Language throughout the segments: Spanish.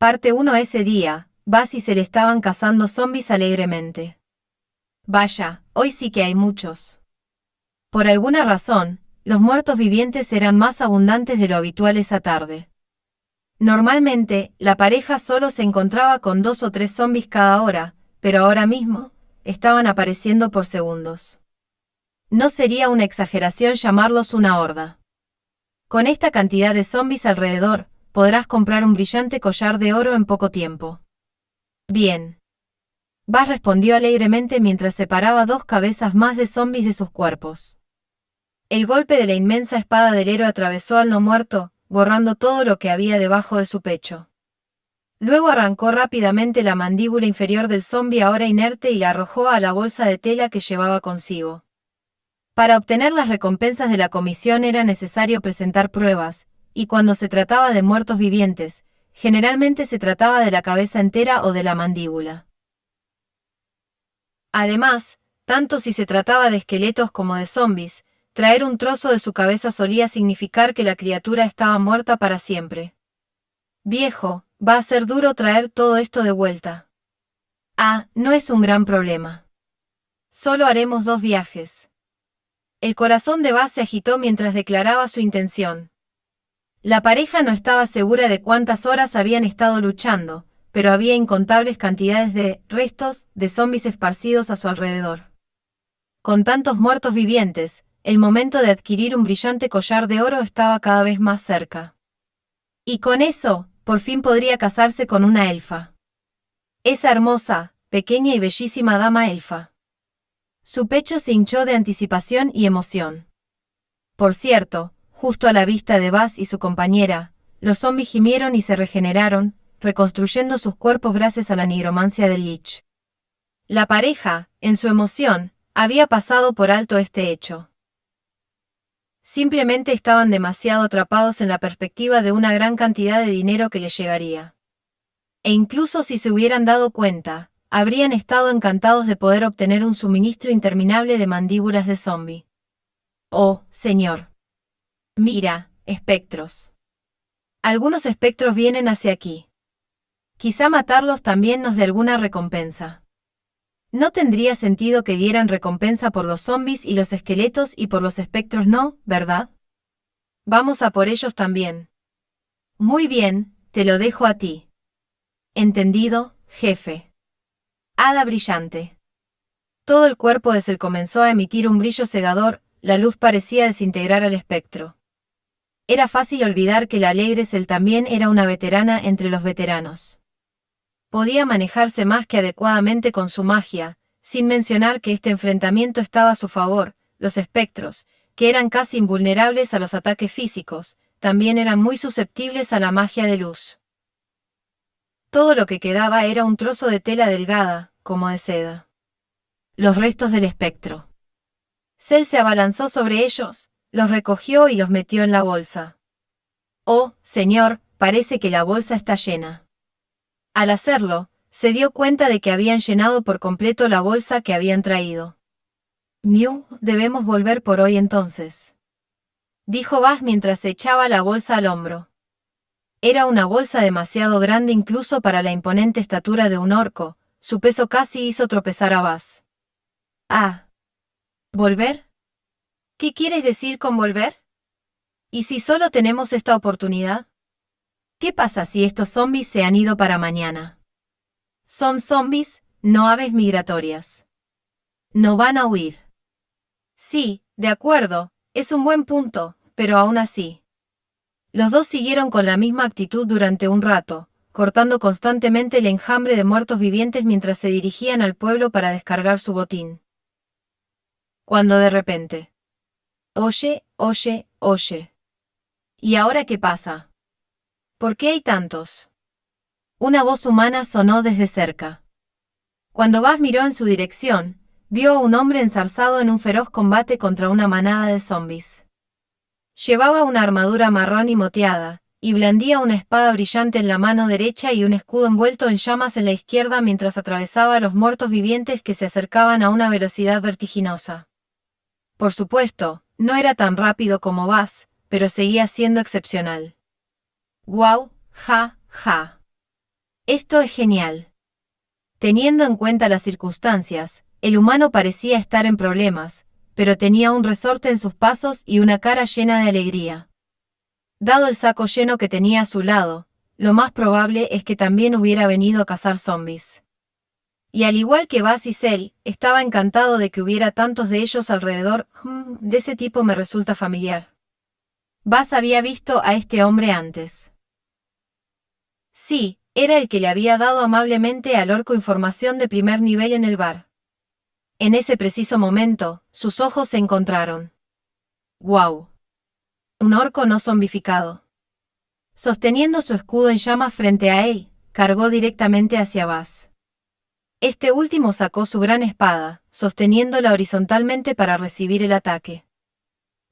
Parte 1. Ese día, Buzz y se le estaban cazando zombies alegremente. Vaya, hoy sí que hay muchos. Por alguna razón, los muertos vivientes eran más abundantes de lo habitual esa tarde. Normalmente, la pareja solo se encontraba con 2 o 3 zombies cada hora, pero ahora mismo, estaban apareciendo por segundos. No sería una exageración llamarlos una horda. Con esta cantidad de zombies alrededor, podrás comprar un brillante collar de oro en poco tiempo. Bien. Buzz respondió alegremente mientras separaba 2 cabezas más de zombies de sus cuerpos. El golpe de la inmensa espada del héroe atravesó al no muerto, borrando todo lo que había debajo de su pecho. Luego arrancó rápidamente la mandíbula inferior del zombi ahora inerte y la arrojó a la bolsa de tela que llevaba consigo. Para obtener las recompensas de la comisión era necesario presentar pruebas, y cuando se trataba de muertos vivientes, generalmente se trataba de la cabeza entera o de la mandíbula. Además, tanto si se trataba de esqueletos como de zombies, traer un trozo de su cabeza solía significar que la criatura estaba muerta para siempre. Viejo, va a ser duro traer todo esto de vuelta. Ah, no es un gran problema. Solo haremos 2 viajes. El corazón de Buzz se agitó mientras declaraba su intención. La pareja no estaba segura de cuántas horas habían estado luchando, pero había incontables cantidades de restos de zombies esparcidos a su alrededor. Con tantos muertos vivientes, el momento de adquirir un brillante collar de oro estaba cada vez más cerca. Y con eso, por fin podría casarse con una elfa. Esa hermosa, pequeña y bellísima dama elfa. Su pecho se hinchó de anticipación y emoción. Por cierto, justo a la vista de Buzz y su compañera, los zombies gimieron y se regeneraron, reconstruyendo sus cuerpos gracias a la nigromancia del Lich. La pareja, en su emoción, había pasado por alto este hecho. Simplemente estaban demasiado atrapados en la perspectiva de una gran cantidad de dinero que les llegaría. E incluso si se hubieran dado cuenta, habrían estado encantados de poder obtener un suministro interminable de mandíbulas de zombie. Oh, señor. Mira, espectros. Algunos espectros vienen hacia aquí. Quizá matarlos también nos dé alguna recompensa. No tendría sentido que dieran recompensa por los zombies y los esqueletos y por los espectros no, ¿verdad? Vamos a por ellos también. Muy bien, te lo dejo a ti. Entendido, jefe. Hada brillante. Todo el cuerpo de Cell comenzó a emitir un brillo cegador, la luz parecía desintegrar al espectro. Era fácil olvidar que la alegre Cell también era una veterana entre los veteranos. Podía manejarse más que adecuadamente con su magia, sin mencionar que este enfrentamiento estaba a su favor. Los espectros, que eran casi invulnerables a los ataques físicos, también eran muy susceptibles a la magia de luz. Todo lo que quedaba era un trozo de tela delgada, como de seda. Los restos del espectro. Cell se abalanzó sobre ellos, los recogió y los metió en la bolsa. Oh, señor, parece que la bolsa está llena. Al hacerlo, se dio cuenta de que habían llenado por completo la bolsa que habían traído. Mew, debemos volver por hoy entonces. Dijo Buzz mientras se echaba la bolsa al hombro. Era una bolsa demasiado grande incluso para la imponente estatura de un orco, su peso casi hizo tropezar a Buzz. Ah. ¿Volver? ¿Qué quieres decir con volver? ¿Y si solo tenemos esta oportunidad? ¿Qué pasa si estos zombies se han ido para mañana? Son zombies, no aves migratorias. No van a huir. Sí, de acuerdo, es un buen punto, pero aún así. Los dos siguieron con la misma actitud durante un rato, cortando constantemente el enjambre de muertos vivientes mientras se dirigían al pueblo para descargar su botín. Cuando de repente. Oye, oye, oye. ¿Y ahora qué pasa? ¿Por qué hay tantos? Una voz humana sonó desde cerca. Cuando Buzz miró en su dirección, vio a un hombre enzarzado en un feroz combate contra una manada de zombies. Llevaba una armadura marrón y moteada, y blandía una espada brillante en la mano derecha y un escudo envuelto en llamas en la izquierda mientras atravesaba a los muertos vivientes que se acercaban a una velocidad vertiginosa. Por supuesto, no era tan rápido como Buzz, pero seguía siendo excepcional. ¡Guau! ¡Ja, ja! Esto es genial. Teniendo en cuenta las circunstancias, el humano parecía estar en problemas, pero tenía un resorte en sus pasos y una cara llena de alegría. Dado el saco lleno que tenía a su lado, lo más probable es que también hubiera venido a cazar zombies. Y al igual que Buzz y Cell, estaba encantado de que hubiera tantos de ellos alrededor. De ese tipo me resulta familiar. Buzz había visto a este hombre antes. Sí, era el que le había dado amablemente al orco información de primer nivel en el bar. En ese preciso momento, sus ojos se encontraron. ¡Guau! Un orco no zombificado. Sosteniendo su escudo en llamas frente a él, cargó directamente hacia Buzz. Este último sacó su gran espada, sosteniéndola horizontalmente para recibir el ataque.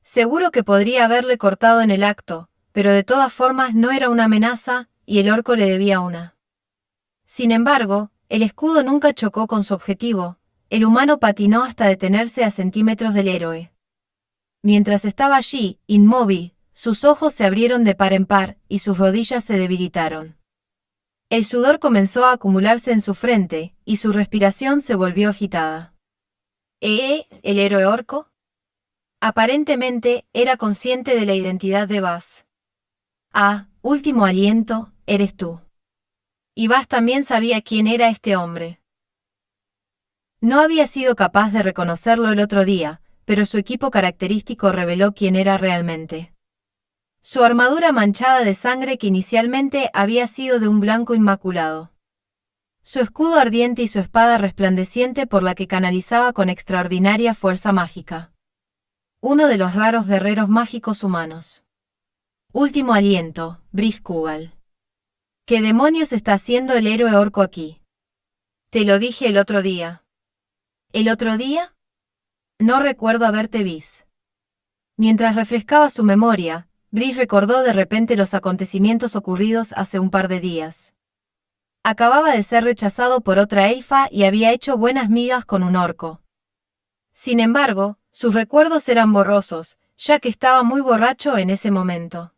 Seguro que podría haberle cortado en el acto, pero de todas formas no era una amenaza, y el orco le debía una. Sin embargo, el escudo nunca chocó con su objetivo, el humano patinó hasta detenerse a centímetros del héroe. Mientras estaba allí, inmóvil, sus ojos se abrieron de par en par, y sus rodillas se debilitaron. El sudor comenzó a acumularse en su frente, y su respiración se volvió agitada. ¿El héroe orco? Aparentemente, era consciente de la identidad de Buzz. Ah, último aliento, eres tú. Y Buzz también sabía quién era este hombre. No había sido capaz de reconocerlo el otro día, pero su equipo característico reveló quién era realmente. Su armadura manchada de sangre que inicialmente había sido de un blanco inmaculado. Su escudo ardiente y su espada resplandeciente por la que canalizaba con extraordinaria fuerza mágica. Uno de los raros guerreros mágicos humanos. Último aliento, Briz Kubal. ¿Qué demonios está haciendo el héroe orco aquí? Te lo dije el otro día. ¿El otro día? No recuerdo haberte visto. Mientras refrescaba su memoria, Briz recordó de repente los acontecimientos ocurridos hace un par de días. Acababa de ser rechazado por otra elfa y había hecho buenas migas con un orco. Sin embargo, sus recuerdos eran borrosos, ya que estaba muy borracho en ese momento.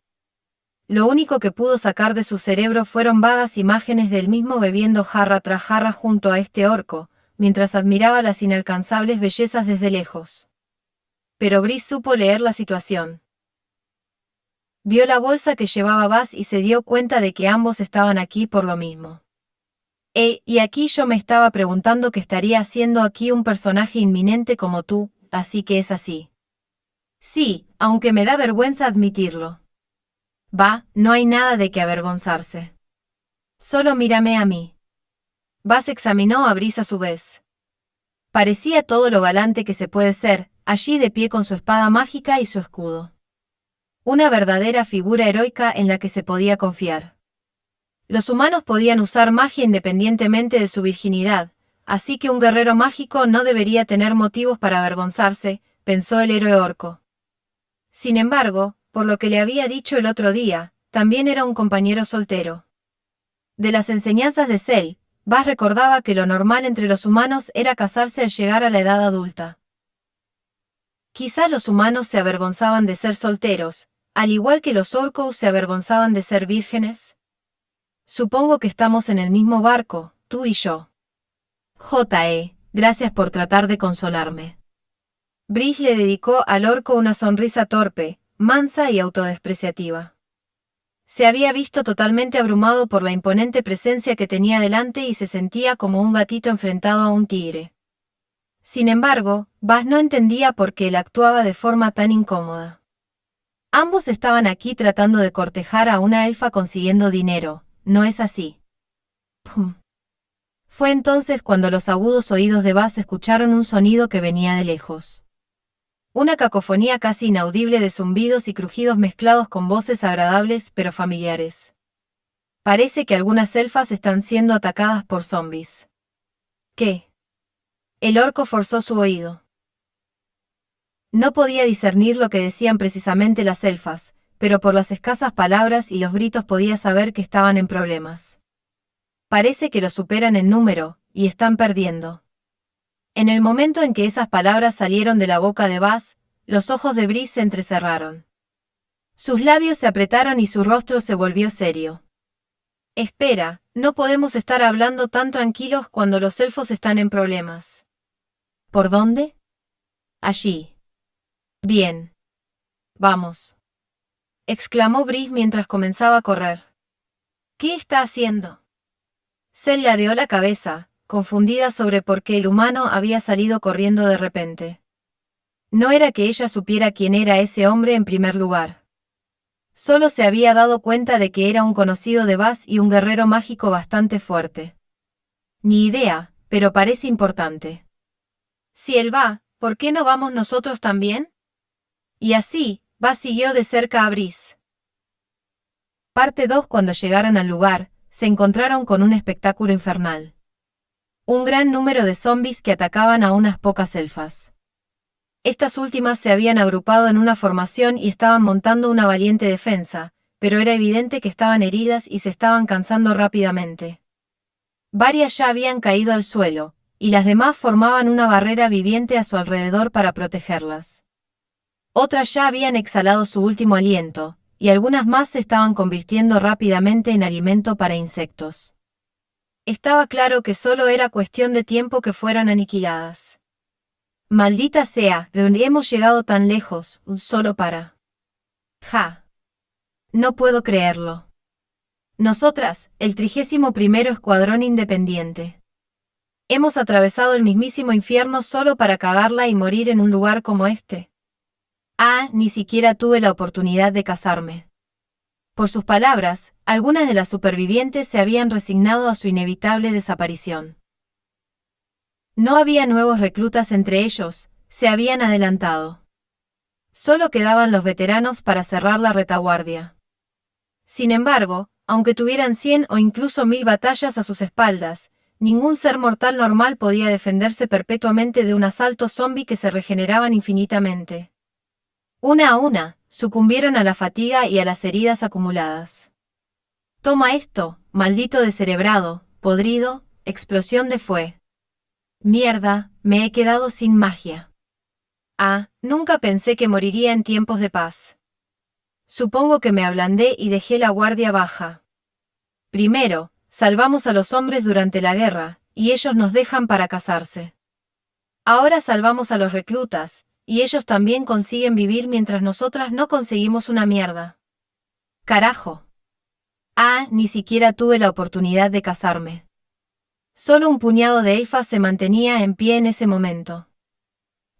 Lo único que pudo sacar de su cerebro fueron vagas imágenes del mismo bebiendo jarra tras jarra junto a este orco, mientras admiraba las inalcanzables bellezas desde lejos. Pero Briz supo leer la situación. Vio la bolsa que llevaba Buzz y se dio cuenta de que ambos estaban aquí por lo mismo. Y aquí yo me estaba preguntando qué estaría haciendo aquí un personaje inminente como tú, así que es así. Sí, aunque me da vergüenza admitirlo. No hay nada de qué avergonzarse. Solo mírame a mí. Buzz examinó a Briz a su vez. Parecía todo lo galante que se puede ser, allí de pie con su espada mágica y su escudo. Una verdadera figura heroica en la que se podía confiar. Los humanos podían usar magia independientemente de su virginidad, así que un guerrero mágico no debería tener motivos para avergonzarse, pensó el héroe orco. Sin embargo, por lo que le había dicho el otro día, también era un compañero soltero. De las enseñanzas de Cell, Buzz recordaba que lo normal entre los humanos era casarse al llegar a la edad adulta. Quizá los humanos se avergonzaban de ser solteros, al igual que los orcos se avergonzaban de ser vírgenes. Supongo que estamos en el mismo barco, tú y yo. Gracias por tratar de consolarme. Briz le dedicó al orco una sonrisa torpe, mansa y autodespreciativa. Se había visto totalmente abrumado por la imponente presencia que tenía delante y se sentía como un gatito enfrentado a un tigre. Sin embargo, Buzz no entendía por qué él actuaba de forma tan incómoda. Ambos estaban aquí tratando de cortejar a una elfa consiguiendo dinero, ¿no es así? Pum. Fue entonces cuando los agudos oídos de Buzz escucharon un sonido que venía de lejos. Una cacofonía casi inaudible de zumbidos y crujidos mezclados con voces agradables pero familiares. Parece que algunas elfas están siendo atacadas por zombies. ¿Qué? El orco forzó su oído. No podía discernir lo que decían precisamente las elfas, pero por las escasas palabras y los gritos podía saber que estaban en problemas. Parece que los superan en número, y están perdiendo. En el momento en que esas palabras salieron de la boca de Buzz, los ojos de Briz se entrecerraron. Sus labios se apretaron y su rostro se volvió serio. Espera, no podemos estar hablando tan tranquilos cuando los elfos están en problemas. ¿Por dónde? Allí. Bien. Vamos. Exclamó Brice mientras comenzaba a correr. ¿Qué está haciendo? Cel ladeó la cabeza, confundida sobre por qué el humano había salido corriendo de repente. No era que ella supiera quién era ese hombre en primer lugar. Solo se había dado cuenta de que era un conocido de Baz y un guerrero mágico bastante fuerte. Ni idea, pero parece importante. Si él va, ¿por qué no vamos nosotros también? Y así, Baz siguió de cerca a Brice. Parte 2. Cuando llegaron al lugar, se encontraron con un espectáculo infernal. Un gran número de zombis que atacaban a unas pocas elfas. Estas últimas se habían agrupado en una formación y estaban montando una valiente defensa, pero era evidente que estaban heridas y se estaban cansando rápidamente. Varias ya habían caído al suelo, y las demás formaban una barrera viviente a su alrededor para protegerlas. Otras ya habían exhalado su último aliento, y algunas más se estaban convirtiendo rápidamente en alimento para insectos. Estaba claro que solo era cuestión de tiempo que fueran aniquiladas. Maldita sea, ¿de dónde hemos llegado tan lejos, solo para? Ja. No puedo creerlo. Nosotras, el 31º Escuadrón Independiente. Hemos atravesado el mismísimo infierno solo para cagarla y morir en un lugar como este. Ah, ni siquiera tuve la oportunidad de casarme. Por sus palabras, algunas de las supervivientes se habían resignado a su inevitable desaparición. No había nuevos reclutas entre ellos, se habían adelantado. Solo quedaban los veteranos para cerrar la retaguardia. Sin embargo, aunque tuvieran 100 o incluso 1000 batallas a sus espaldas, ningún ser mortal normal podía defenderse perpetuamente de un asalto zombie que se regeneraban infinitamente. Una a una, sucumbieron a la fatiga y a las heridas acumuladas. Toma esto, maldito descerebrado, podrido, explosión de fue. Mierda, me he quedado sin magia. Ah, nunca pensé que moriría en tiempos de paz. Supongo que me ablandé y dejé la guardia baja. Primero, salvamos a los hombres durante la guerra, y ellos nos dejan para casarse. Ahora salvamos a los reclutas, y ellos también consiguen vivir mientras nosotras no conseguimos una mierda. Carajo. Ah, ni siquiera tuve la oportunidad de casarme. Solo un puñado de elfas se mantenía en pie en ese momento.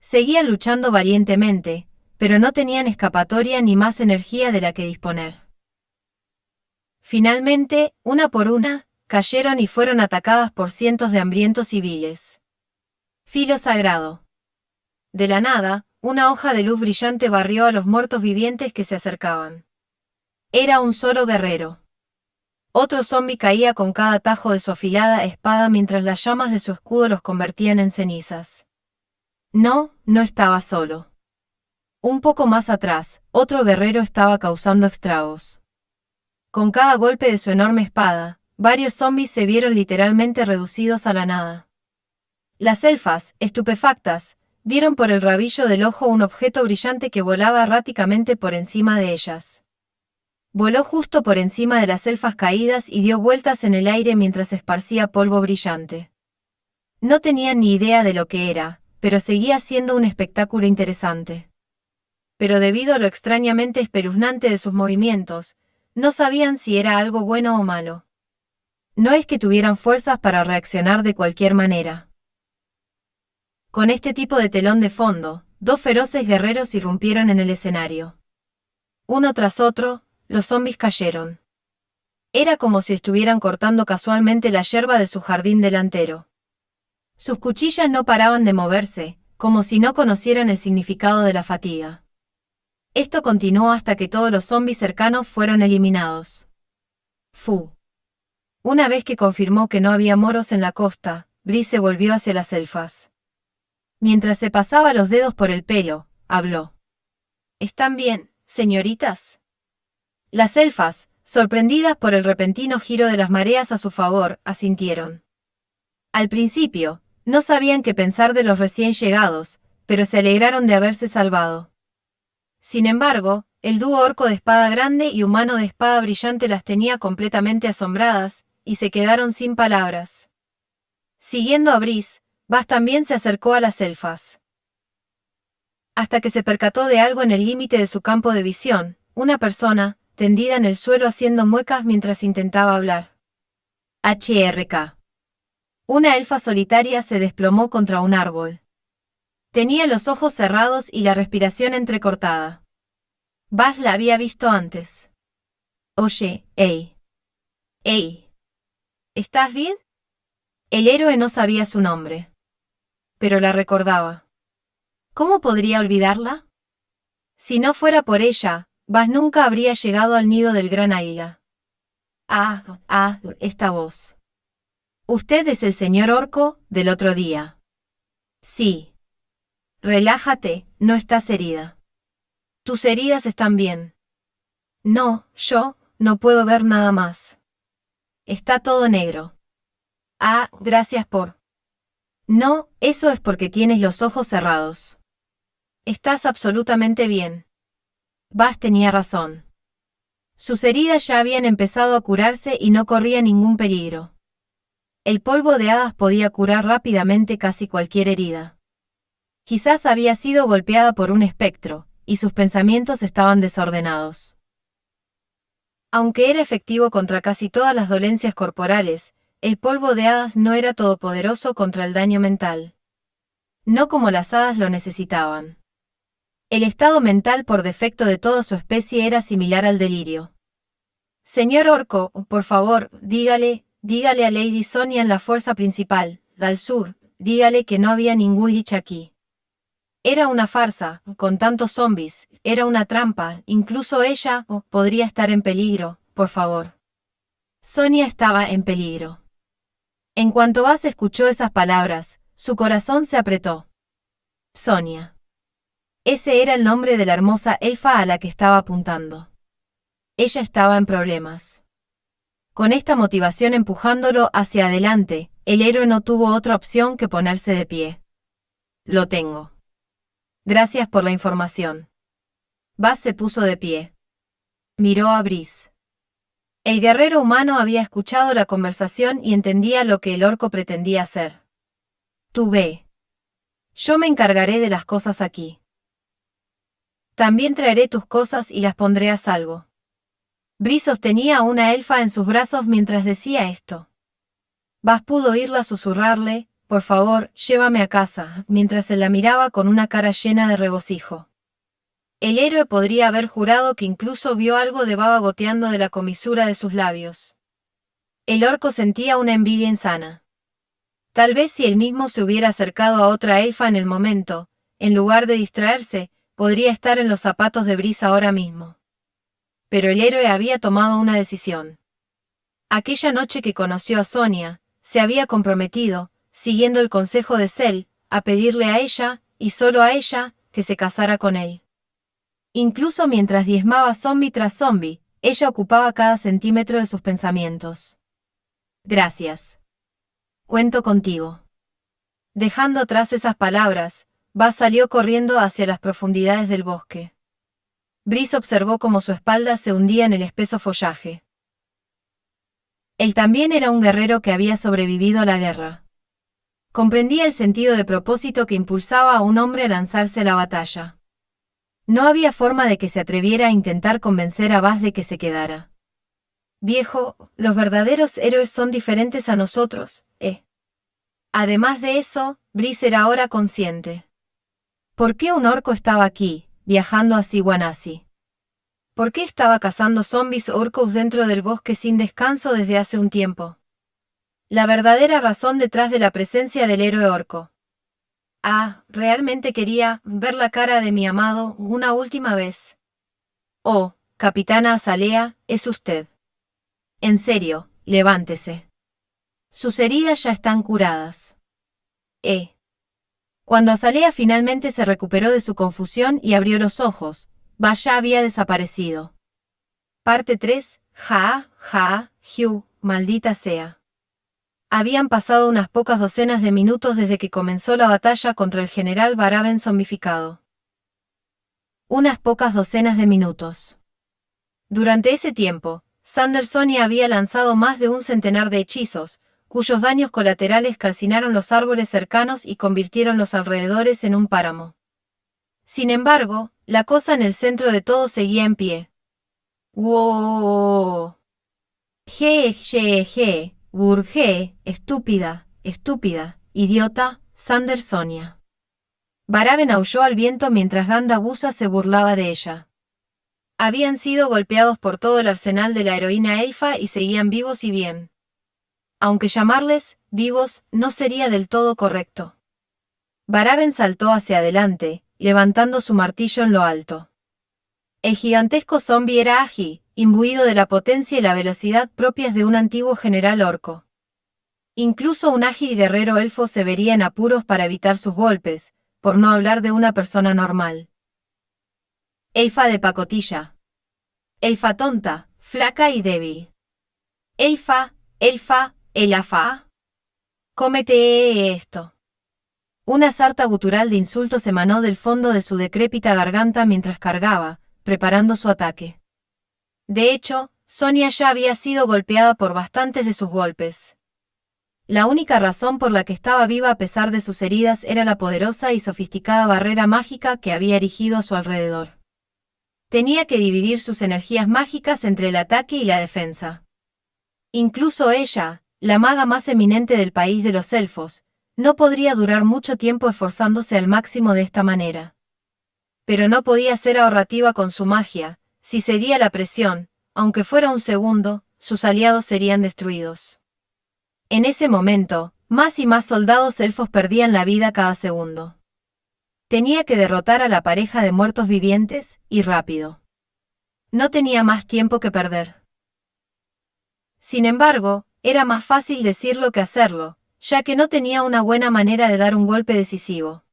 Seguían luchando valientemente, pero no tenían escapatoria ni más energía de la que disponer. Finalmente, una por una, cayeron y fueron atacadas por cientos de hambrientos civiles. Filo sagrado. De la nada, una hoja de luz brillante barrió a los muertos vivientes que se acercaban. Era un solo guerrero. Otro zombi caía con cada tajo de su afilada espada mientras las llamas de su escudo los convertían en cenizas. No, no estaba solo. Un poco más atrás, otro guerrero estaba causando estragos. Con cada golpe de su enorme espada, varios zombis se vieron literalmente reducidos a la nada. Las elfas, estupefactas, vieron por el rabillo del ojo un objeto brillante que volaba erráticamente por encima de ellas. Voló justo por encima de las elfas caídas y dio vueltas en el aire mientras esparcía polvo brillante. No tenían ni idea de lo que era, pero seguía siendo un espectáculo interesante. Pero debido a lo extrañamente espeluznante de sus movimientos, no sabían si era algo bueno o malo. No es que tuvieran fuerzas para reaccionar de cualquier manera. Con este tipo de telón de fondo, dos feroces guerreros irrumpieron en el escenario. Uno tras otro, los zombis cayeron. Era como si estuvieran cortando casualmente la yerba de su jardín delantero. Sus cuchillas no paraban de moverse, como si no conocieran el significado de la fatiga. Esto continuó hasta que todos los zombis cercanos fueron eliminados. Fu. Una vez que confirmó que no había moros en la costa, Brice se volvió hacia las elfas. Mientras se pasaba los dedos por el pelo, habló. ¿Están bien, señoritas? Las elfas, sorprendidas por el repentino giro de las mareas a su favor, asintieron. Al principio, no sabían qué pensar de los recién llegados, pero se alegraron de haberse salvado. Sin embargo, El dúo orco de espada grande y humano de espada brillante las tenía completamente asombradas, y se quedaron sin palabras. Siguiendo a Brice, Bas también se acercó a las elfas. Hasta que se percató de algo en el límite de su campo de visión, una persona, tendida en el suelo haciendo muecas mientras intentaba hablar. HRK. Una elfa solitaria se desplomó contra un árbol. Tenía los ojos cerrados y la respiración entrecortada. Bas la había visto antes. Oye, ¡ey! ¡Ey! ¿Estás bien? El héroe no sabía su nombre. Pero la recordaba. ¿Cómo podría olvidarla? Si no fuera por ella, Bas nunca habría llegado al nido del gran águila. Esta voz. Usted es el señor orco del otro día. Sí. Relájate, no estás herida. Tus heridas están bien. No, yo no puedo ver nada más. Está todo negro. Gracias por... No, eso es porque tienes los ojos cerrados. Estás absolutamente bien. Bas tenía razón. Sus heridas ya habían empezado a curarse y no corría ningún peligro. El polvo de hadas podía curar rápidamente casi cualquier herida. Quizás había sido golpeada por un espectro, y sus pensamientos estaban desordenados. Aunque era efectivo contra casi todas las dolencias corporales, el polvo de hadas no era todopoderoso contra el daño mental. No como las hadas lo necesitaban. El estado mental por defecto de toda su especie era similar al delirio. Señor Orco, por favor, dígale a Lady Sonia en la fuerza principal, al sur, dígale que no había ningún lich aquí. Era una farsa, con tantos zombies, era una trampa, incluso ella podría estar en peligro, por favor. Sonia estaba en peligro. En cuanto Bas escuchó esas palabras, su corazón se apretó. Sonia. Ese era el nombre de la hermosa elfa a la que estaba apuntando. Ella estaba en problemas. Con esta motivación empujándolo hacia adelante, el héroe no tuvo otra opción que ponerse de pie. Lo tengo. Gracias por la información. Bas se puso de pie. Miró a Brice. El guerrero humano había escuchado la conversación y entendía lo que el orco pretendía hacer. Tú ve. Yo me encargaré de las cosas aquí. También traeré tus cosas y las pondré a salvo. Brice sostenía a una elfa en sus brazos mientras decía esto. Bas pudo oírla susurrarle, por favor, llévame a casa, mientras él la miraba con una cara llena de regocijo. El héroe podría haber jurado que incluso vio algo de baba goteando de la comisura de sus labios. El orco sentía una envidia insana. Tal vez si él mismo se hubiera acercado a otra elfa en el momento, en lugar de distraerse, podría estar en los zapatos de Brice ahora mismo. Pero el héroe había tomado una decisión. Aquella noche que conoció a Sonia, se había comprometido, siguiendo el consejo de Cel, a pedirle a ella, y solo a ella, que se casara con él. Incluso mientras diezmaba zombie tras zombie, ella ocupaba cada centímetro de sus pensamientos. Gracias. Cuento contigo. Dejando atrás esas palabras, Bas salió corriendo hacia las profundidades del bosque. Brice observó cómo su espalda se hundía en el espeso follaje. Él también era un guerrero que había sobrevivido a la guerra. Comprendía el sentido de propósito que impulsaba a un hombre a lanzarse a la batalla. No había forma de que se atreviera a intentar convencer a Bas de que se quedara. Viejo, los verdaderos héroes son diferentes a nosotros, Además de eso, Brice era ahora consciente. ¿Por qué un orco estaba aquí, viajando a Siwanasi? ¿Por qué estaba cazando zombies orcos dentro del bosque sin descanso desde hace un tiempo? La verdadera razón detrás de la presencia del héroe orco. Realmente quería ver la cara de mi amado una última vez. Oh, Capitana Azalea, es usted. En serio, levántese. Sus heridas ya están curadas. Cuando Azalea finalmente se recuperó de su confusión y abrió los ojos, Bas ya había desaparecido. Parte 3. Maldita sea. Habían pasado unas pocas docenas de minutos desde que comenzó la batalla contra el general Baraben zombificado. unas pocas docenas de minutos. Durante ese tiempo, Sandersonia había lanzado más de un centenar de hechizos, cuyos daños colaterales calcinaron los árboles cercanos y convirtieron los alrededores en un páramo. Sin embargo, la cosa en el centro de todo seguía en pie. ¡Wow! Burge, estúpida, estúpida, idiota, Sandersonia. Baraben aulló al viento mientras Ganda Gusa se burlaba de ella. Habían sido golpeados por todo el arsenal de la heroína elfa y seguían vivos y bien. Aunque llamarles vivos no sería del todo correcto. Baraben saltó hacia adelante, levantando su martillo en lo alto. El gigantesco zombi era ágil, imbuido de la potencia y la velocidad propias de un antiguo general orco. Incluso un ágil guerrero elfo se vería en apuros para evitar sus golpes, por no hablar de una persona normal. Elfa de pacotilla. Elfa tonta, flaca y débil. Elfa, elafa. Cómete esto. Una sarta gutural de insultos emanó del fondo de su decrépita garganta mientras cargaba, preparando su ataque. De hecho, Sonia ya había sido golpeada por bastantes de sus golpes. La única razón por la que estaba viva a pesar de sus heridas era la poderosa y sofisticada barrera mágica que había erigido a su alrededor. Tenía que dividir sus energías mágicas entre el ataque y la defensa. Incluso ella, la maga más eminente del país de los elfos, no podría durar mucho tiempo esforzándose al máximo de esta manera. Pero no podía ser ahorrativa con su magia. Si cedía la presión, aunque fuera un segundo, sus aliados serían destruidos. En ese momento, más y más soldados elfos perdían la vida cada segundo. Tenía que derrotar a la pareja de muertos vivientes, y rápido. No tenía más tiempo que perder. Sin embargo, era más fácil decirlo que hacerlo, ya que no tenía una buena manera de dar un golpe decisivo.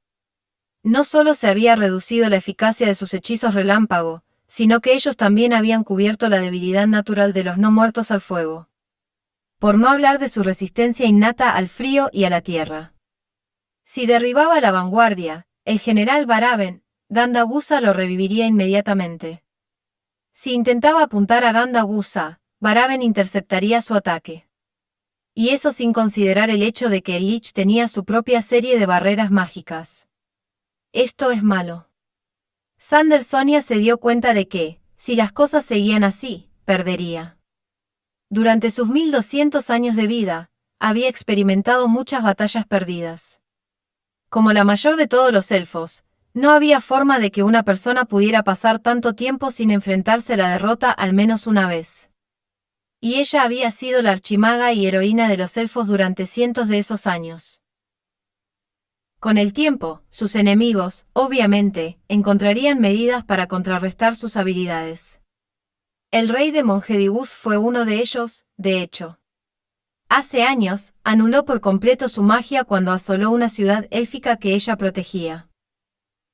No solo se había reducido la eficacia de sus hechizos relámpago, sino que ellos también habían cubierto la debilidad natural de los no muertos al fuego. Por no hablar de su resistencia innata al frío y a la tierra. Si derribaba a la vanguardia, el general Baraben, Ganda Gusa lo reviviría inmediatamente. Si intentaba apuntar a Ganda Gusa, Baraben interceptaría su ataque. Y eso sin considerar el hecho de que el Lich tenía su propia serie de barreras mágicas. Esto es malo. Sandersonia se dio cuenta de que, si las cosas seguían así, perdería. Durante sus 1200 años de vida, había experimentado muchas batallas perdidas. Como la mayor de todos los elfos, no había forma de que una persona pudiera pasar tanto tiempo sin enfrentarse a la derrota al menos una vez. Y ella había sido la archimaga y heroína de los elfos durante cientos de esos años. Con el tiempo, sus enemigos, obviamente, encontrarían medidas para contrarrestar sus habilidades. El rey de Mongediguth fue uno de ellos, de hecho. Hace años, anuló por completo su magia cuando asoló una ciudad élfica que ella protegía.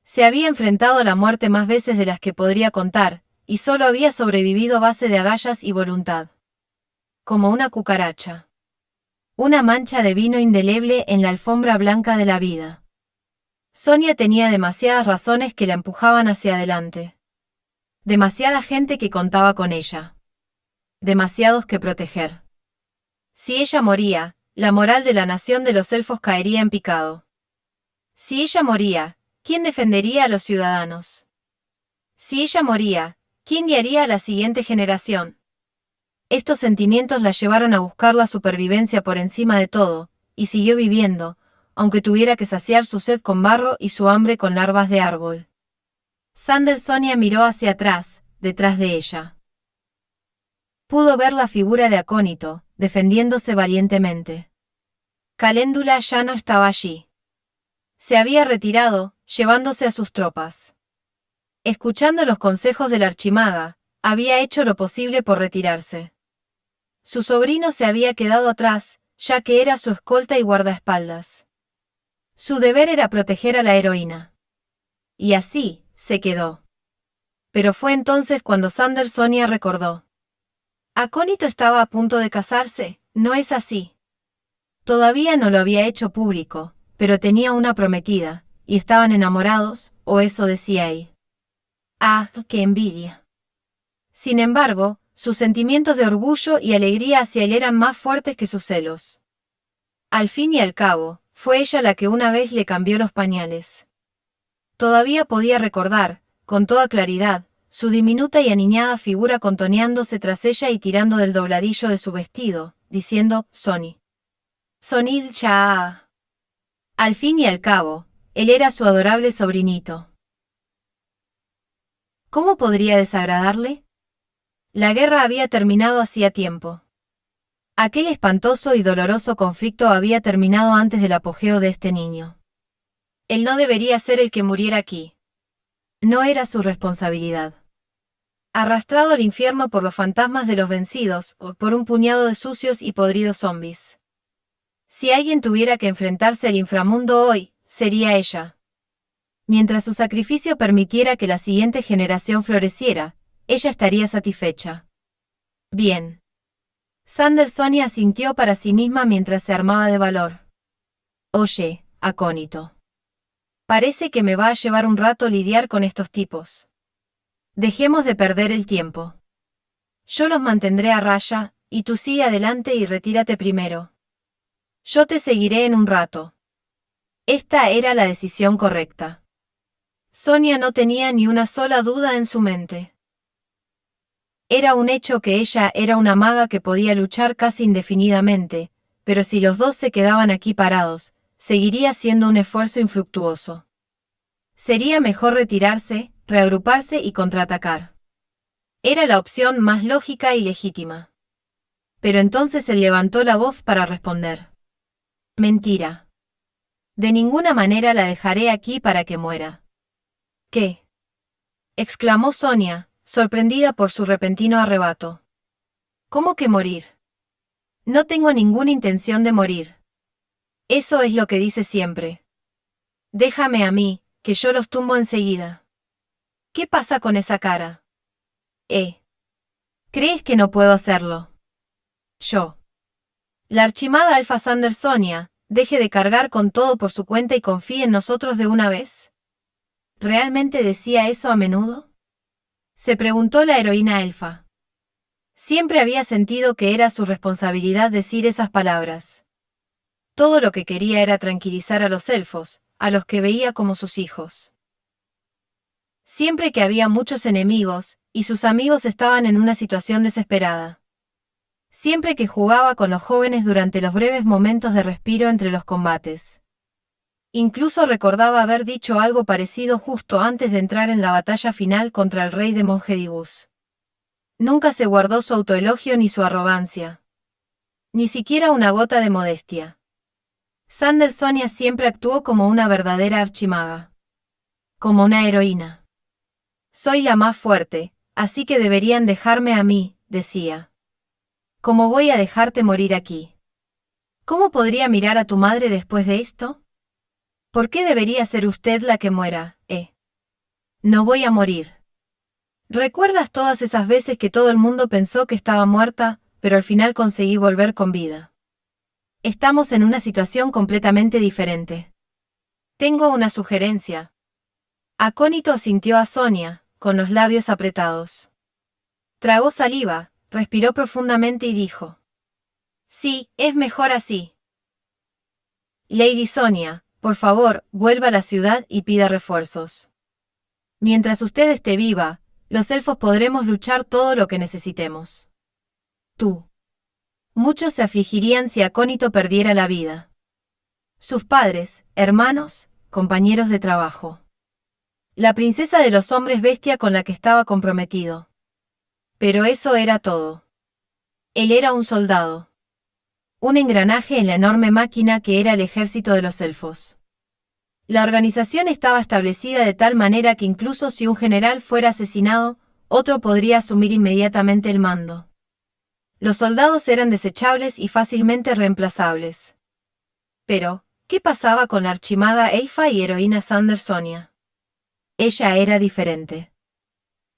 Se había enfrentado a la muerte más veces de las que podría contar, y solo había sobrevivido a base de agallas y voluntad. Como una cucaracha. Una mancha de vino indeleble en la alfombra blanca de la vida. Sonia tenía demasiadas razones que la empujaban hacia adelante. Demasiada gente que contaba con ella. Demasiados que proteger. Si ella moría, la moral de la nación de los elfos caería en picado. Si ella moría, ¿quién defendería a los ciudadanos? Si ella moría, ¿quién guiaría a la siguiente generación? Estos sentimientos la llevaron a buscar la supervivencia por encima de todo, y siguió viviendo, aunque tuviera que saciar su sed con barro y su hambre con larvas de árbol. Sandersonia miró hacia atrás, detrás de ella. Pudo ver la figura de Acónito, defendiéndose valientemente. Caléndula ya no estaba allí. Se había retirado, llevándose a sus tropas. Escuchando los consejos de la archimaga, había hecho lo posible por retirarse. Su sobrino se había quedado atrás, ya que era su escolta y guardaespaldas. Su deber era proteger a la heroína. Y así, se quedó. Pero fue entonces cuando Sandersonia recordó. Acónito estaba a punto de casarse, ¿no es así? Todavía no lo había hecho público, pero tenía una prometida, y estaban enamorados, o eso decía él. Ah, qué envidia. Sin embargo, sus sentimientos de orgullo y alegría hacia él eran más fuertes que sus celos. Al fin y al cabo, fue ella la que una vez le cambió los pañales. Todavía podía recordar, con toda claridad, su diminuta y aniñada figura contoneándose tras ella y tirando del dobladillo de su vestido, diciendo, Sonny. Sonid ya. Al fin y al cabo, él era su adorable sobrinito. ¿Cómo podría desagradarle? La guerra había terminado hacía tiempo. Aquel espantoso y doloroso conflicto había terminado antes del apogeo de este niño. Él no debería ser el que muriera aquí. No era su responsabilidad. Arrastrado al infierno por los fantasmas de los vencidos, o por un puñado de sucios y podridos zombis. Si alguien tuviera que enfrentarse al inframundo hoy, sería ella. Mientras su sacrificio permitiera que la siguiente generación floreciera, ella estaría satisfecha. Bien. Sanderson asintió para sí misma mientras se armaba de valor. Oye, acónito. Parece que me va a llevar un rato lidiar con estos tipos. Dejemos de perder el tiempo. Yo los mantendré a raya, y tú sigue adelante y retírate primero. Yo te seguiré en un rato. Esta era la decisión correcta. Sonia no tenía ni una sola duda en su mente. Era un hecho que ella era una maga que podía luchar casi indefinidamente, pero si los dos se quedaban aquí parados, seguiría siendo un esfuerzo infructuoso. Sería mejor retirarse, reagruparse y contraatacar. Era la opción más lógica y legítima. Pero entonces él levantó la voz para responder. Mentira. De ninguna manera la dejaré aquí para que muera. ¿Qué? Exclamó Sonia, sorprendida por su repentino arrebato. ¿Cómo que morir? No tengo ninguna intención de morir. Eso es lo que dice siempre. Déjame a mí, que yo los tumbo enseguida. ¿Qué pasa con esa cara? ¿Crees que no puedo hacerlo? Yo. La archimaga Alfa Sandersonia, deje de cargar con todo por su cuenta y confíe en nosotros de una vez. ¿Realmente decía eso a menudo? Se preguntó la heroína elfa. Siempre había sentido que era su responsabilidad decir esas palabras. Todo lo que quería era tranquilizar a los elfos, a los que veía como sus hijos. Siempre que había muchos enemigos, y sus amigos estaban en una situación desesperada. Siempre que jugaba con los jóvenes durante los breves momentos de respiro entre los combates. Incluso recordaba haber dicho algo parecido justo antes de entrar en la batalla final contra el rey de Mongedibus. Nunca se guardó su autoelogio ni su arrogancia. Ni siquiera una gota de modestia. Sandersonia siempre actuó como una verdadera archimaga. Como una heroína. Soy la más fuerte, así que deberían dejarme a mí, decía. ¿Cómo voy a dejarte morir aquí? ¿Cómo podría mirar a tu madre después de esto? ¿Por qué debería ser usted la que muera, No voy a morir. ¿Recuerdas todas esas veces que todo el mundo pensó que estaba muerta, pero al final conseguí volver con vida? Estamos en una situación completamente diferente. Tengo una sugerencia. Acónito asintió a Sonia, con los labios apretados. Tragó saliva, respiró profundamente y dijo. Sí, es mejor así. Lady Sonia, por favor, vuelva a la ciudad y pida refuerzos. Mientras usted esté viva, los elfos podremos luchar todo lo que necesitemos. Tú. Muchos se afligirían si Acónito perdiera la vida. Sus padres, hermanos, compañeros de trabajo. La princesa de los hombres bestia con la que estaba comprometido. Pero eso era todo. Él era un soldado. Un engranaje en la enorme máquina que era el ejército de los elfos. La organización estaba establecida de tal manera que incluso si un general fuera asesinado, otro podría asumir inmediatamente el mando. Los soldados eran desechables y fácilmente reemplazables. Pero, ¿qué pasaba con la archimaga elfa y heroína Sandersonia? Ella era diferente.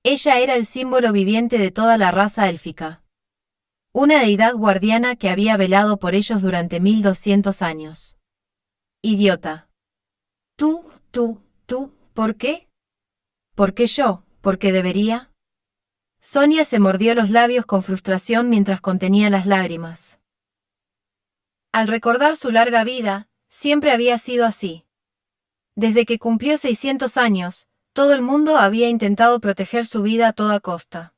Ella era el símbolo viviente de toda la raza élfica. Una deidad guardiana que había velado por ellos durante 1200 años. Idiota. Tú, ¿por qué? ¿Por qué yo? porque debería. Sonia se mordió los labios con frustración mientras contenía las lágrimas. Al recordar su larga vida, siempre había sido así. Desde que cumplió 600 años, todo el mundo había intentado proteger su vida a toda costa.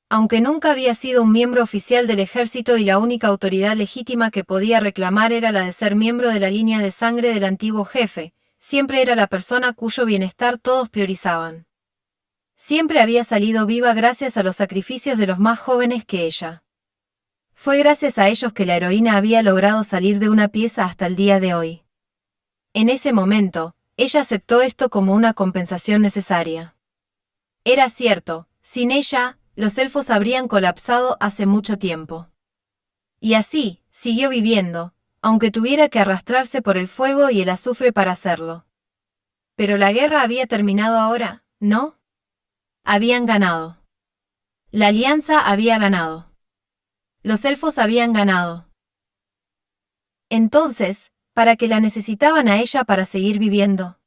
Aunque nunca había sido un miembro oficial del ejército y la única autoridad legítima que podía reclamar era la de ser miembro de la línea de sangre del antiguo jefe, siempre era la persona cuyo bienestar todos priorizaban. Siempre había salido viva gracias a los sacrificios de los más jóvenes que ella. Fue gracias a ellos que la heroína había logrado salir de una pieza hasta el día de hoy. En ese momento, ella aceptó esto como una compensación necesaria. Era cierto, sin ella, los elfos habrían colapsado hace mucho tiempo. Y así, siguió viviendo, aunque tuviera que arrastrarse por el fuego y el azufre para hacerlo. Pero la guerra había terminado ahora, ¿no? Habían ganado. La alianza había ganado. Los elfos habían ganado. Entonces, ¿para qué la necesitaban a ella para seguir viviendo?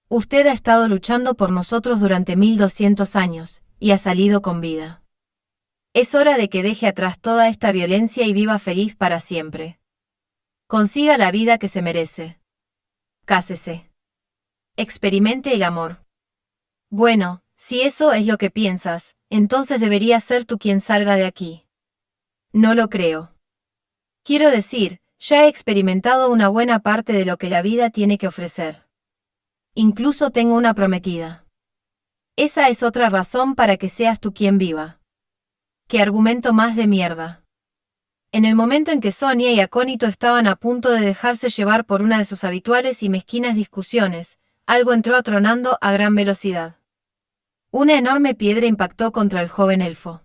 Usted ha estado luchando por nosotros durante 1200 años, y ha salido con vida. Es hora de que deje atrás toda esta violencia y viva feliz para siempre. Consiga la vida que se merece. Cásese. Experimente el amor. Bueno, si eso es lo que piensas, entonces deberías ser tú quien salga de aquí. No lo creo. Quiero decir, ya he experimentado una buena parte de lo que la vida tiene que ofrecer. Incluso tengo una prometida. Esa es otra razón para que seas tú quien viva. ¿Qué argumento más de mierda? En el momento en que Sonia y Acónito estaban a punto de dejarse llevar por una de sus habituales y mezquinas discusiones, algo entró atronando a gran velocidad. Una enorme piedra impactó contra el joven elfo.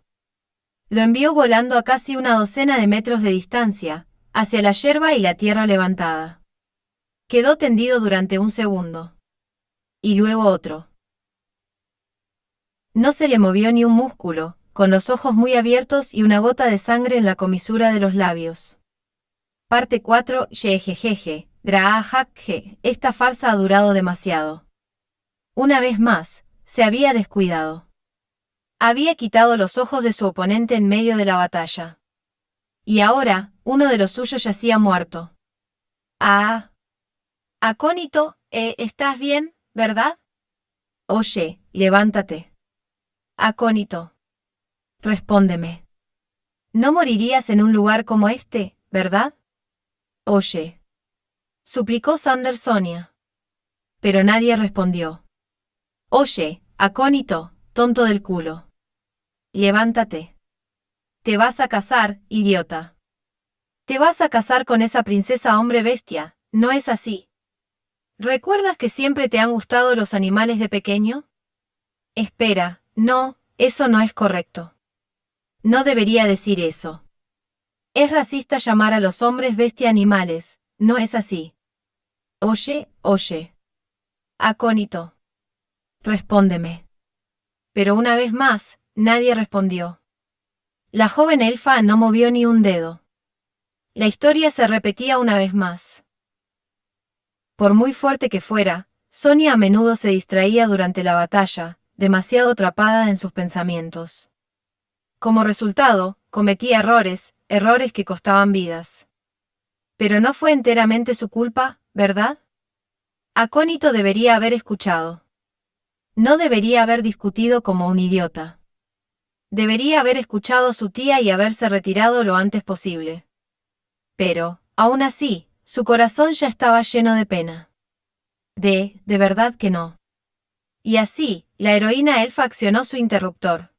Lo envió volando a casi una docena de metros de distancia, hacia la yerba y la tierra levantada. Quedó tendido durante un segundo. Y luego otro. No se le movió ni un músculo, con los ojos muy abiertos y una gota de sangre en la comisura de los labios. Parte 4. Jejejeje, Draahakje, esta farsa ha durado demasiado. Una vez más, se había descuidado. Había quitado los ojos de su oponente en medio de la batalla. Y ahora, uno de los suyos yacía muerto. Ah. Acónito, ¿estás bien, verdad? Oye, levántate. Acónito. Respóndeme. No morirías en un lugar como este, ¿verdad? Oye. Suplicó Sander Sonia. Pero nadie respondió. Oye, Acónito, tonto del culo. Levántate. Te vas a casar, idiota. Te vas a casar con esa princesa hombre bestia, ¿no es así? ¿Recuerdas que siempre te han gustado los animales de pequeño? Espera, no, eso no es correcto. No debería decir eso. Es racista llamar a los hombres bestia animales, ¿no es así? Oye. Acónito. Respóndeme. Pero una vez más, nadie respondió. La joven elfa no movió ni un dedo. La historia se repetía una vez más. Por muy fuerte que fuera, Sonia a menudo se distraía durante la batalla, demasiado atrapada en sus pensamientos. Como resultado, cometía errores que costaban vidas. Pero no fue enteramente su culpa, ¿verdad? Acónito debería haber escuchado. No debería haber discutido como un idiota. Debería haber escuchado a su tía y haberse retirado lo antes posible. Pero, aún así, su corazón ya estaba lleno de pena. De verdad que no. Y así, la heroína elfa accionó su interruptor.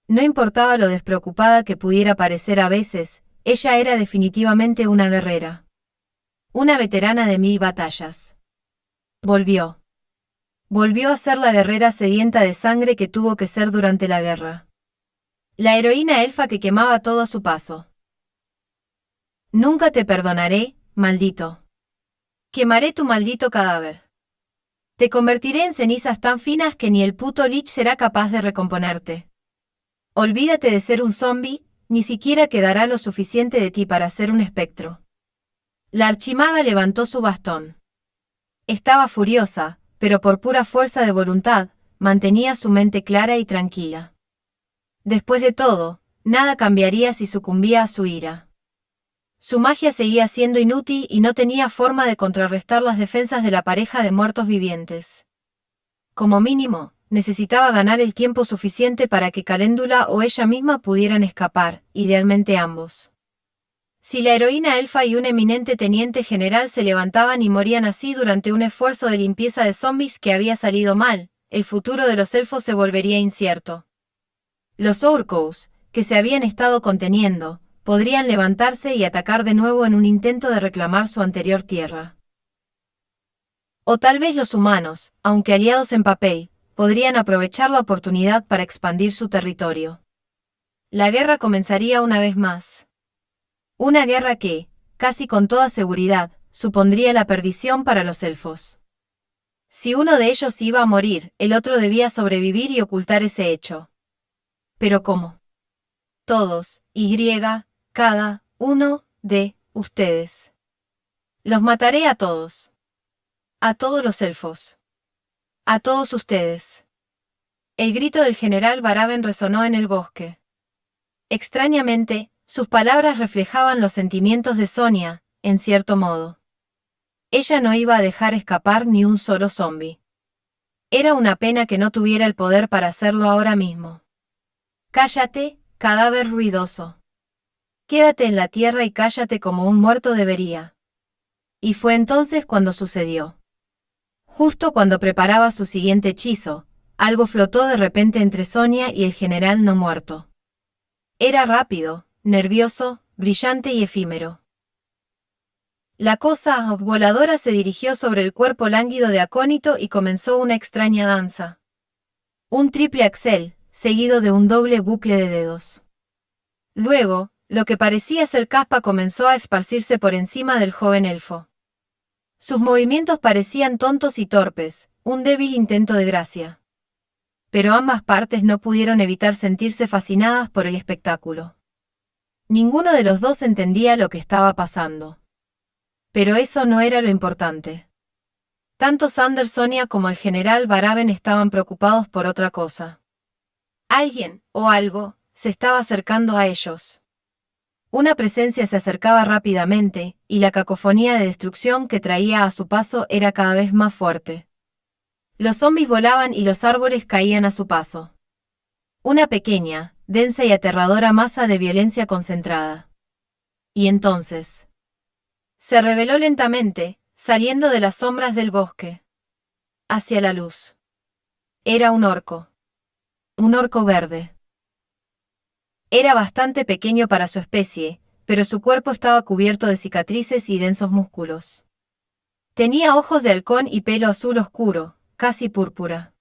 No importaba lo despreocupada que pudiera parecer a veces, ella era definitivamente una guerrera. Una veterana de 1000 batallas. Volvió. Volvió a ser la guerrera sedienta de sangre que tuvo que ser durante la guerra. La heroína elfa que quemaba todo a su paso. Nunca te perdonaré, maldito. Quemaré tu maldito cadáver. Te convertiré en cenizas tan finas que ni el puto Lich será capaz de recomponerte. Olvídate de ser un zombie, ni siquiera quedará lo suficiente de ti para ser un espectro. La archimaga levantó su bastón. Estaba furiosa, pero por pura fuerza de voluntad, mantenía su mente clara y tranquila. Después de todo, nada cambiaría si sucumbía a su ira. Su magia seguía siendo inútil y no tenía forma de contrarrestar las defensas de la pareja de muertos vivientes. Como mínimo, necesitaba ganar el tiempo suficiente para que Caléndula o ella misma pudieran escapar, idealmente ambos. Si la heroína elfa y un eminente teniente general se levantaban y morían así durante un esfuerzo de limpieza de zombies que había salido mal, el futuro de los elfos se volvería incierto. Los Orcos, que se habían estado conteniendo, podrían levantarse y atacar de nuevo en un intento de reclamar su anterior tierra. O tal vez los humanos, aunque aliados en papel, podrían aprovechar la oportunidad para expandir su territorio. La guerra comenzaría una vez más. Una guerra que, casi con toda seguridad, supondría la perdición para los elfos. Si uno de ellos iba a morir, el otro debía sobrevivir y ocultar ese hecho. ¿Pero cómo? Todos, cada uno de ustedes. Los mataré a todos. A todos los elfos. A todos ustedes. El grito del general Baraben resonó en el bosque. Extrañamente, sus palabras reflejaban los sentimientos de Sonia, en cierto modo. Ella no iba a dejar escapar ni un solo zombi. Era una pena que no tuviera el poder para hacerlo ahora mismo. Cállate, cadáver ruidoso. Quédate en la tierra y cállate como un muerto debería. Y fue entonces cuando sucedió. Justo cuando preparaba su siguiente hechizo, algo flotó de repente entre Sonia y el general no muerto. Era rápido, nervioso, brillante y efímero. La cosa voladora se dirigió sobre el cuerpo lánguido de Acónito y comenzó una extraña danza. Un triple axel, seguido de un doble bucle de dedos. Luego, lo que parecía ser caspa comenzó a esparcirse por encima del joven elfo. Sus movimientos parecían tontos y torpes, un débil intento de gracia. Pero ambas partes no pudieron evitar sentirse fascinadas por el espectáculo. Ninguno de los dos entendía lo que estaba pasando. Pero eso no era lo importante. Tanto Sander Sonia como el general Baraben estaban preocupados por otra cosa. Alguien, o algo, se estaba acercando a ellos. Una presencia se acercaba rápidamente, y la cacofonía de destrucción que traía a su paso era cada vez más fuerte. Los zombies volaban y los árboles caían a su paso. Una pequeña, densa y aterradora masa de violencia concentrada. Y entonces se reveló lentamente, saliendo de las sombras del bosque. Hacia la luz. Era un orco. Un orco verde. Era bastante pequeño para su especie, pero su cuerpo estaba cubierto de cicatrices y densos músculos. Tenía ojos de halcón y pelo azul oscuro, casi púrpura.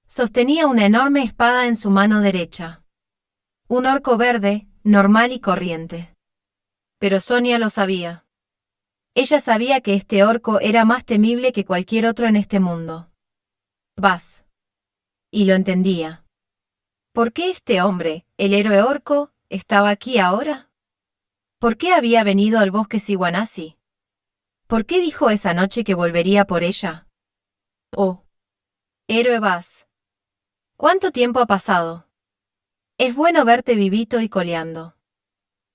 Sostenía una enorme espada en su mano derecha. Un orco verde, normal y corriente. Pero Sonia lo sabía. Ella sabía que este orco era más temible que cualquier otro en este mundo. Vas. Y lo entendía. ¿Por qué este hombre, el héroe orco, estaba aquí ahora? ¿Por qué había venido al bosque Siwanasi? ¿Por qué dijo esa noche que volvería por ella? Oh. Héroe Vas. ¿Cuánto tiempo ha pasado? Es bueno verte vivito y coleando.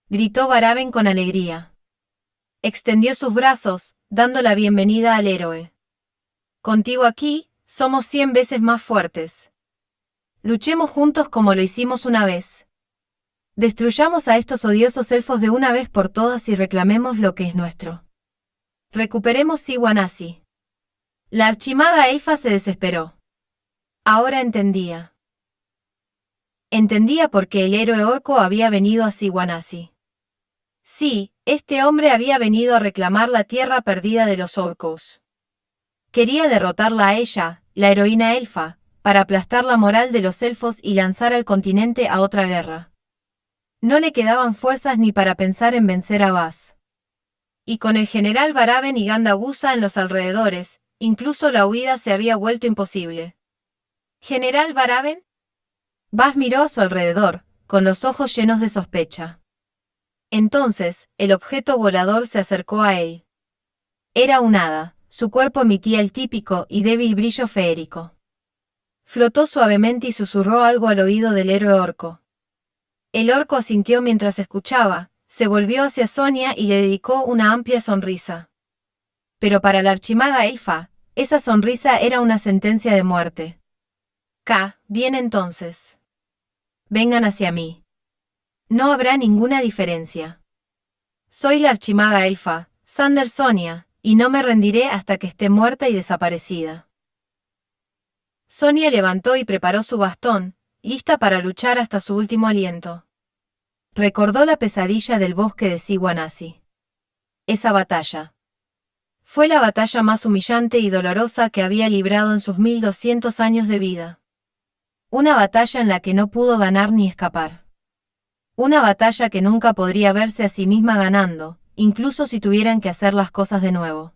Gritó Baraben con alegría. Extendió sus brazos, dando la bienvenida al héroe. Contigo aquí, somos 100 veces más fuertes. Luchemos juntos como lo hicimos una vez. Destruyamos a estos odiosos elfos de una vez por todas y reclamemos lo que es nuestro. Recuperemos Siwanasi. La archimaga elfa se desesperó. Ahora entendía. Entendía por qué el héroe orco había venido a Siwanasi. Sí, este hombre había venido a reclamar la tierra perdida de los orcos. Quería derrotarla a ella, la heroína elfa, para aplastar la moral de los elfos y lanzar al continente a otra guerra. No le quedaban fuerzas ni para pensar en vencer a Vas. Y con el general Baraben y Gandagusa en los alrededores, incluso la huida se había vuelto imposible. ¿General Baraben? Vas miró a su alrededor, con los ojos llenos de sospecha. Entonces, el objeto volador se acercó a él. Era un hada, su cuerpo emitía el típico y débil brillo feérico. Flotó suavemente y susurró algo al oído del héroe orco. El orco asintió mientras escuchaba, se volvió hacia Sonia y le dedicó una amplia sonrisa. Pero para la archimaga elfa, esa sonrisa era una sentencia de muerte. Bien entonces. Vengan hacia mí. No habrá ninguna diferencia. Soy la archimaga elfa, Sander Sonia, y no me rendiré hasta que esté muerta y desaparecida. Sonia levantó y preparó su bastón, lista para luchar hasta su último aliento. Recordó la pesadilla del bosque de Siwanasi. Esa batalla. Fue la batalla más humillante y dolorosa que había librado en sus 1200 años de vida. Una batalla en la que no pudo ganar ni escapar. Una batalla que nunca podría verse a sí misma ganando, incluso si tuvieran que hacer las cosas de nuevo.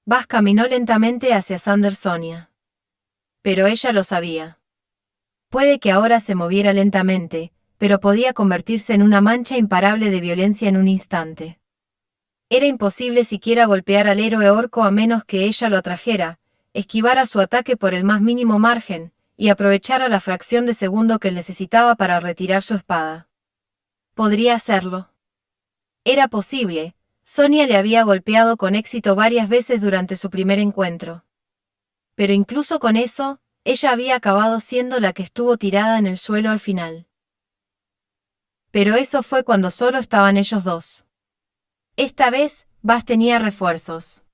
Vas caminó lentamente hacia Sander Sonia. Pero ella lo sabía. Puede que ahora se moviera lentamente, pero podía convertirse en una mancha imparable de violencia en un instante. Era imposible siquiera golpear al héroe orco a menos que ella lo atrajera, esquivara su ataque por el más mínimo margen, y aprovechara la fracción de segundo que necesitaba para retirar su espada. Podría hacerlo. Era posible. Sonia le había golpeado con éxito varias veces durante su primer encuentro. Pero incluso con eso, ella había acabado siendo la que estuvo tirada en el suelo al final. Pero eso fue cuando solo estaban ellos dos. Esta vez, Bas tenía refuerzos.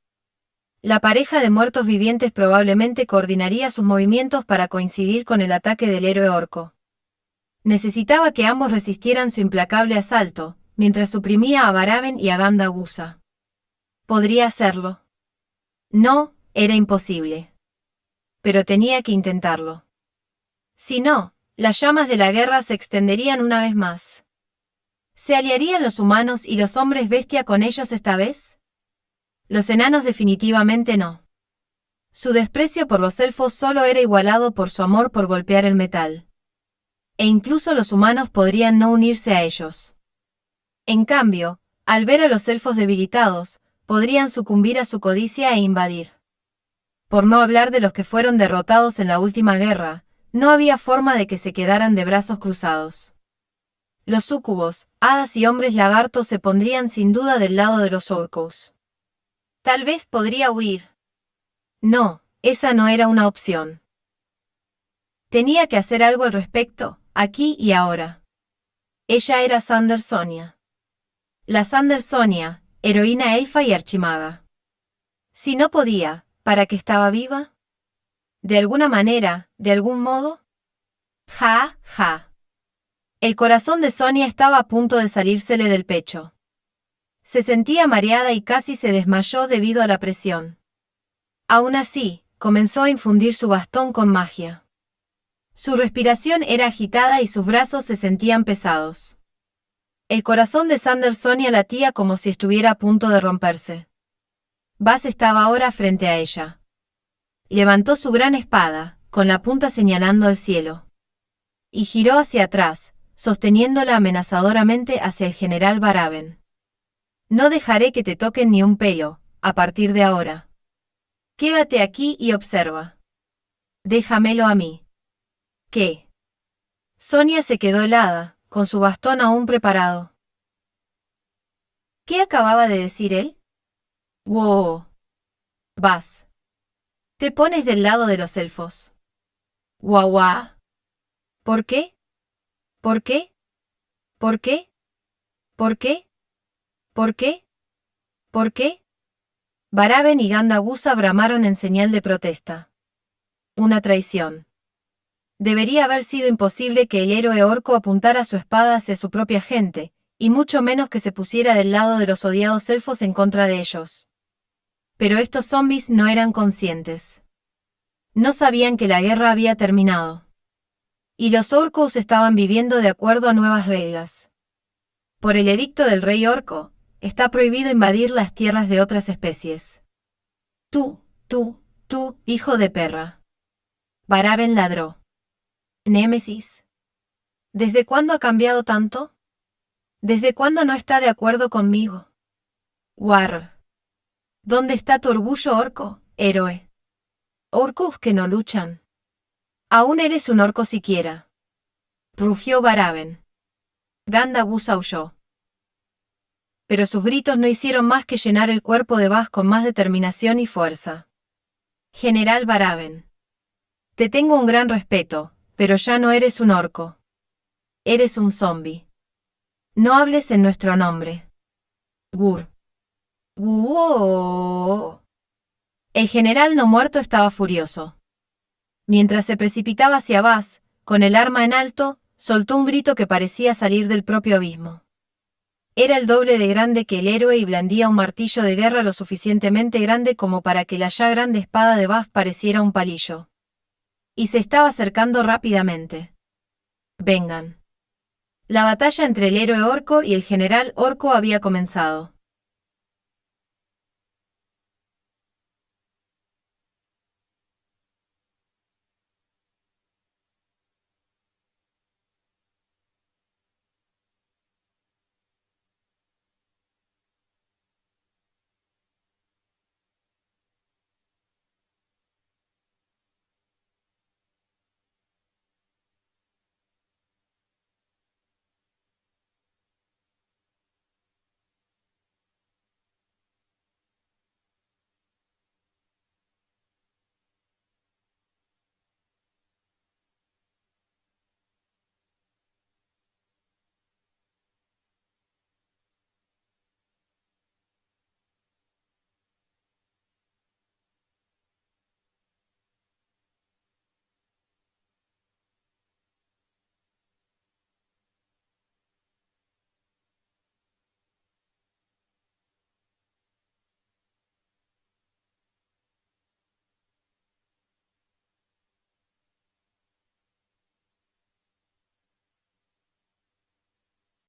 La pareja de muertos vivientes probablemente coordinaría sus movimientos para coincidir con el ataque del héroe orco. Necesitaba que ambos resistieran su implacable asalto, mientras suprimía a Baraben y a Ganda Gusa. ¿Podría hacerlo? No, era imposible. Pero tenía que intentarlo. Si no, las llamas de la guerra se extenderían una vez más. ¿Se aliarían los humanos y los hombres bestia con ellos esta vez? Los enanos definitivamente no. Su desprecio por los elfos solo era igualado por su amor por golpear el metal. E incluso los humanos podrían no unirse a ellos. En cambio, al ver a los elfos debilitados, podrían sucumbir a su codicia e invadir. Por no hablar de los que fueron derrotados en la última guerra, no había forma de que se quedaran de brazos cruzados. Los súcubos, hadas y hombres lagartos se pondrían sin duda del lado de los orcos. Tal vez podría huir. No, esa no era una opción. Tenía que hacer algo al respecto, aquí y ahora. Ella era Sander Sonia. La Sander Sonia, heroína elfa y archimaga. Si no podía, ¿para qué estaba viva? ¿De alguna manera, de algún modo? Ja. El corazón de Sonia estaba a punto de salírsele del pecho. Se sentía mareada y casi se desmayó debido a la presión. Aún así, comenzó a infundir su bastón con magia. Su respiración era agitada y sus brazos se sentían pesados. El corazón de Sander Sonia latía como si estuviera a punto de romperse. Bas estaba ahora frente a ella. Levantó su gran espada, con la punta señalando al cielo. Y giró hacia atrás, sosteniéndola amenazadoramente hacia el general Baraben. No dejaré que te toquen ni un pelo, a partir de ahora. Quédate aquí y observa. Déjamelo a mí. ¿Qué? Sonia se quedó helada, con su bastón aún preparado. ¿Qué acababa de decir él? ¡Wow! Vas. Te pones del lado de los elfos. ¡Guau guau! ¿Por qué? ¿Por qué? ¿Por qué? ¿Por qué? ¿Por qué? ¿Por qué? Baraben y Ganda Gusa bramaron en señal de protesta. Una traición. Debería haber sido imposible que el héroe orco apuntara su espada hacia su propia gente, y mucho menos que se pusiera del lado de los odiados elfos en contra de ellos. Pero estos zombies no eran conscientes. No sabían que la guerra había terminado. Y los orcos estaban viviendo de acuerdo a nuevas reglas. Por el edicto del rey orco, está prohibido invadir las tierras de otras especies. Tú, hijo de perra. Baraben ladró. Némesis. ¿Desde cuándo ha cambiado tanto? ¿Desde cuándo no está de acuerdo conmigo? War. ¿Dónde está tu orgullo orco, héroe? Orcos que no luchan. Aún eres un orco siquiera. Rugió Baraben. Gandalf aulló. Pero sus gritos no hicieron más que llenar el cuerpo de Bas con más determinación y fuerza. General Baraben. Te tengo un gran respeto, pero ya no eres un orco. Eres un zombi. No hables en nuestro nombre. Gur. ¡Wow! El general no muerto estaba furioso. Mientras se precipitaba hacia Bas, con el arma en alto, soltó un grito que parecía salir del propio abismo. Era el doble de grande que el héroe y blandía un martillo de guerra lo suficientemente grande como para que la ya grande espada de Bas pareciera un palillo. Y se estaba acercando rápidamente. Vengan. La batalla entre el héroe orco y el general orco había comenzado.